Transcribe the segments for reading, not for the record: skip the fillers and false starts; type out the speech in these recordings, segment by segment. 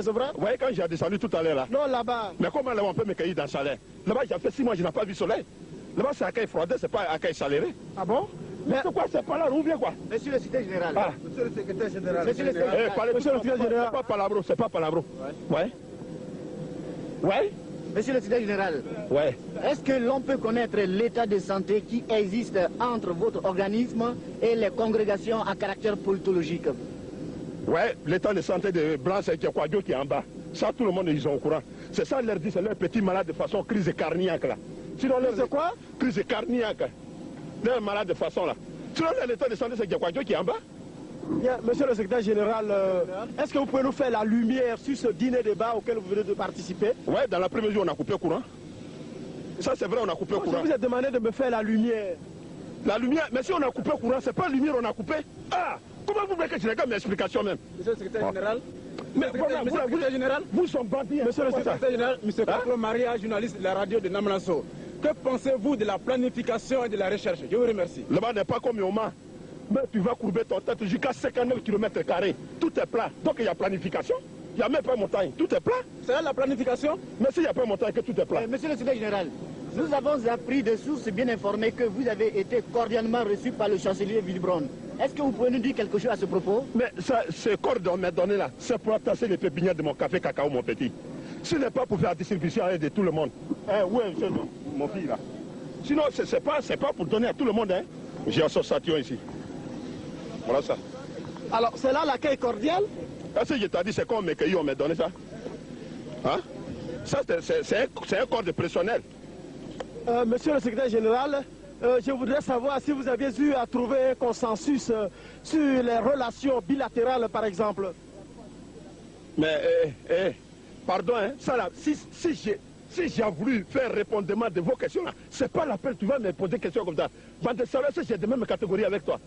C'est vrai? Vous voyez, quand j'ai descendu tout à l'heure là. Non, là-bas. Mais comment là on peut me cueillir dans le chalet? Là-bas, j'ai fait 6 mois, je n'ai pas vu le soleil. Là-bas, c'est accueil froidé, c'est pas accueil chaléré. Ah bon? Mais c'est quoi, c'est pas là, ou bien quoi? Monsieur le secrétaire général. Ah. Monsieur le secrétaire général. Monsieur le secrétaire général. C'est pas palabro, c'est pas palabro. Ouais. Ouais. Monsieur le secrétaire général. Ouais. Est-ce que l'on peut connaître l'état de santé qui existe entre votre organisme et les congrégations à caractère politologique? Ouais, l'état de santé de Blanc, c'est Kwadjo qui est en bas. Ça, tout le monde, ils sont au courant. C'est ça, leur dit, c'est leur petit malade de façon crise cardiaque là. Sinon, leur c'est quoi? Crise cardiaque. Leur malade de façon là. Sinon, l'état de santé, c'est Kwadjo qui est en bas. Bien, monsieur le secrétaire général, est-ce que vous pouvez nous faire la lumière sur ce dîner débat auquel vous venez de participer? Ouais, dans l'après-midi, on a coupé le courant. Ça, c'est vrai, on a coupé le courant. Je vous ai demandé de me faire la lumière. La lumière, mais si on a coupé le courant, c'est pas la lumière, on a coupé. Ah! Comment vous voulez que je regarde mes explications même? Monsieur le secrétaire général. Mais voilà, monsieur le secrétaire général. Vous sont bandits. Monsieur le secrétaire général, monsieur Kaklo Maria, journaliste de la radio de Namlanso. Que pensez-vous de la planification et de la recherche? Je vous remercie. Là-bas n'est pas comme Yoma. Mais tu vas courber ton tête jusqu'à 59 km². Tout est plat. Donc il y a planification. Il n'y a même pas montagne. Tout est plat. C'est là la planification? Mais s'il n'y a pas montagne, que tout est plat. Monsieur le secrétaire général, nous avons appris de sources bien informées que vous avez été cordialement reçu par le chancelier Wilbron. Est-ce que vous pouvez nous dire quelque chose à ce propos? Mais ça, ce corps qu'on m'a donné là, c'est pour attacher les pépinières de mon café cacao, mon petit. Ce n'est pas pour faire la distribution de tout le monde. Oui, mon fils là. Sinon, c'est pas pour donner à tout le monde. Hein. J'ai un sensation ici. Voilà ça. Alors, c'est là l'accueil cordial? Est-ce que je t'ai dit, c'est comme mes cueillis, on m'a donné ça? Hein? Ça, c'est un corps de personnel. Monsieur le secrétaire général, je voudrais savoir si vous aviez eu à trouver un consensus sur les relations bilatérales, par exemple. Mais, pardon, hein, ça là, si j'ai voulu faire répondement de vos questions là, c'est pas la peine, tu vas me poser des questions comme ça. Bande de salauds, j'ai de même catégorie avec toi.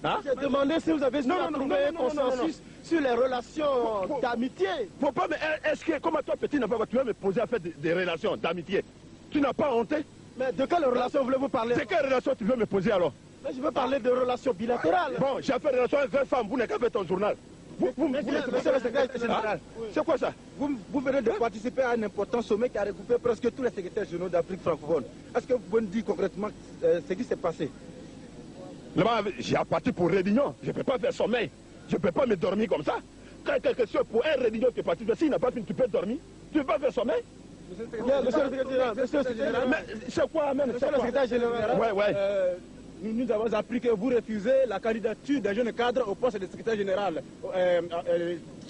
Hein? J'ai demandé si vous avez eu à trouver un consensus sur les relations d'amitié. Faut pas, mais est-ce que, comme toi, petit, tu vas me poser à faire des relations d'amitié? Tu n'as pas honte? Mais de quelle relation voulez-vous parler? De quelle relation tu veux me poser alors? Mais je veux parler de relations bilatérales. Bon, j'ai fait relation avec 20 femmes, vous n'avez qu'à faire ton journal. Monsieur le secrétaire général, c'est quoi ça? Vous venez de participer à un important sommet qui a regroupé presque tous les secrétaires généraux d'Afrique francophone. Est-ce que vous pouvez nous dire concrètement ce qui s'est passé? Là-bas, j'ai parti pour réunion. Je ne peux pas faire sommeil. Je ne peux pas me dormir comme ça. Quand quelque chose pour un réunion, tu es parti. S'il n'a pas fini, tu peux dormir. Tu ne peux pas faire sommeil. Monsieur le secrétaire général, mais c'est quoi même? Monsieur le secrétaire général. Ouais. Nous avons appris que vous refusez la candidature d'un jeune cadre au poste de secrétaire général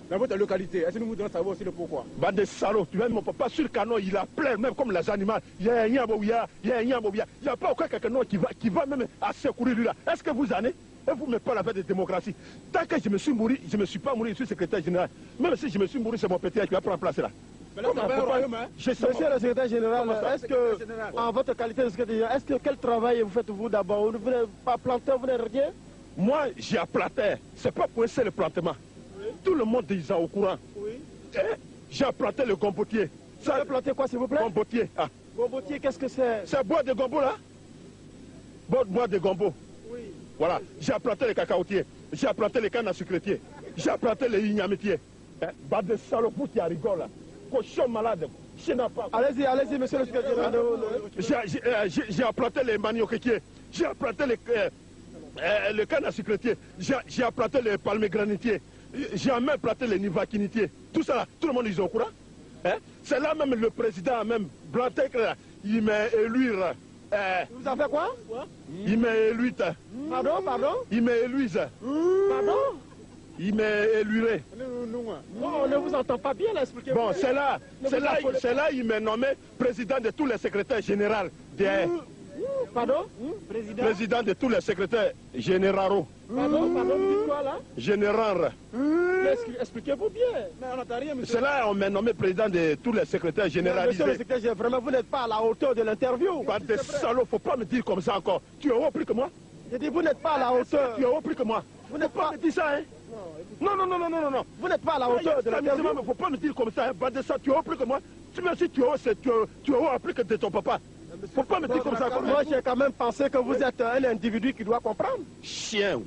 dans votre localité. Est-ce que nous vous donnons savoir aussi le pourquoi? Bande de salauds, tu vois, mon papa sur le canon, il a plein, même comme les animaux. Il y a un yambo, il y a un yambo, il n'y a pas aucun quelqu'un qui va même à secourir lui là. Est-ce que vous en êtes? Et vous ne mettez pas la fête de démocratie. Tant que je me suis mouru, je ne me suis pas mouru, je suis secrétaire général. Même si je me suis mouru, c'est mon petit qui va prendre place là. Mais là, c'est un royaume, hein? Monsieur le secrétaire général, est-ce que, en votre qualité de secrétaire général, est-ce que quel travail vous faites vous d'abord? Vous n'êtes pas planteur, vous n'êtes rien? Moi, j'ai un planteur. C'est pas pour essayer le plantement. Oui. Tout le monde est au courant. Oui. J'ai planté le gombotier. Vous avez planté quoi, s'il vous plaît? Gombotier. Ah. Gombotier, qu'est-ce que c'est? C'est bois de gombo là? Bois de gombo. Oui. Voilà. J'ai planté les cacaotiers. J'ai planté les cannes à sucretiers. J'ai planté les ignametiers. Bas de salopou qui a rigole là. Cochon malade. Allez-y, monsieur le secrétaire général. J'ai planté les manioquetiers. J'ai planté les cannes à sucretiers. J'ai planté les palmiers granitiers. J'ai même planté les nivaquinitiers. Tout ça là, tout le monde est au courant. Hein? C'est là même le président, même Blantek, il m'a élu. Vous en faites quoi? Il m'a élu. Pardon? Il m'a élu. Pardon? Il m'a éluré. Non, on ne vous entend pas bien là, expliquez-moi. Bon, c'est là, il m'a nommé président de tous les secrétaires généraux. Pardon? Président de tous les secrétaires généraux. Pardon, vous dites quoi là? Général. Expliquez-vous bien. C'est là on m'a nommé président de tous les secrétaires généralisés. Monsieur le secrétaire général, vraiment, vous n'êtes pas à la hauteur de l'interview. Pas de salaud, faut pas me dire comme ça encore. Tu es haut plus que moi? J'ai dit, vous n'êtes pas à la hauteur. Tu es haut plus que moi. Vous n'êtes pas me dire ça, hein? Non. Vous n'êtes pas à la hauteur de l'interview. Il ne faut pas me dire comme ça, hein? Pas de ça, tu es haut plus que moi. Même si tu es haut plus que de ton papa. Faut pas me dire comme ça. Moi, j'ai quand même pensé que vous êtes un individu qui doit comprendre. Chien.